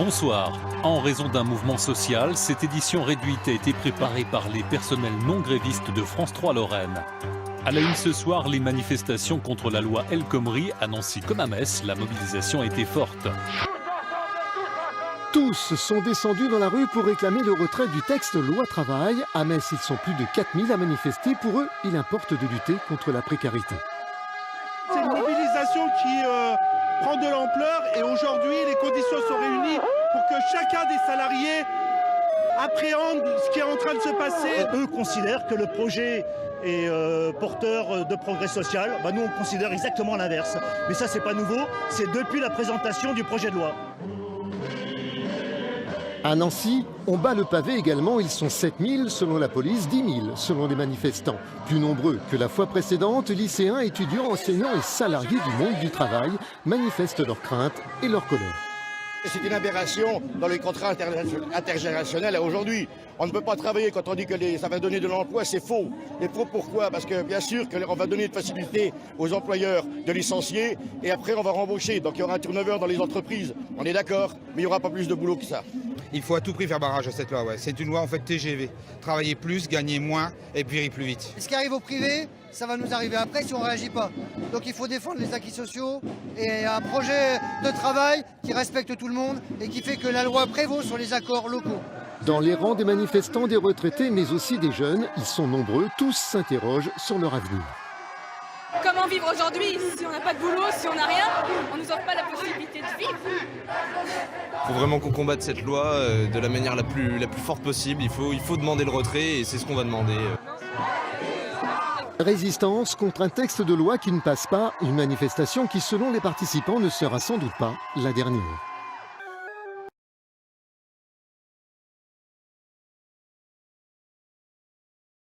Bonsoir. En raison d'un mouvement social, cette édition réduite a été préparée par les personnels non grévistes de France 3 Lorraine. À la une ce soir, les manifestations contre la loi El Khomri à Nancy comme à Metz, la mobilisation a été forte. Tous sont descendus dans la rue pour réclamer le retrait du texte loi travail. À Metz, ils sont plus de 4000 à manifester. Pour eux, il importe de lutter contre la précarité. C'est une mobilisation qui prend de l'ampleur et aujourd'hui, les conditions sont réunies pour que chacun des salariés appréhende ce qui est en train de se passer. Eux considèrent que le projet est porteur de progrès social. Nous, on considère exactement l'inverse. Mais ça, c'est pas nouveau. C'est depuis la présentation du projet de loi. À Nancy, on bat le pavé également. Ils sont 7000 selon la police, 10 000 selon les manifestants. Plus nombreux que la fois précédente, lycéens, étudiants, enseignants et salariés du monde du travail manifestent leurs craintes et leur colère. C'est une aberration dans les contrats intergénérationnels aujourd'hui. On ne peut pas travailler quand on dit que ça va donner de l'emploi, c'est faux. Et faux pourquoi? Parce que bien sûr qu'on va donner une facilité aux employeurs de licencier et après on va rembaucher. Donc il y aura un turnover dans les entreprises. On est d'accord, mais il n'y aura pas plus de boulot que ça. Il faut à tout prix faire barrage à cette loi. Ouais. C'est une loi en fait TGV. Travailler plus, gagner moins et puis plus vite. Ce qui arrive au privé, ça va nous arriver après si on ne réagit pas. Donc il faut défendre les acquis sociaux et un projet de travail qui respecte tout le monde et qui fait que la loi prévaut sur les accords locaux. Dans les rangs des manifestants, des retraités, mais aussi des jeunes, ils sont nombreux, tous s'interrogent sur leur avenir. Comment vivre aujourd'hui si on n'a pas de boulot, si on n'a rien? On ne nous offre pas la possibilité de vivre. Il faut vraiment qu'on combatte cette loi de la manière la plus forte possible. Il faut demander le retrait et c'est ce qu'on va demander. Résistance contre un texte de loi qui ne passe pas, une manifestation qui, selon les participants, ne sera sans doute pas la dernière.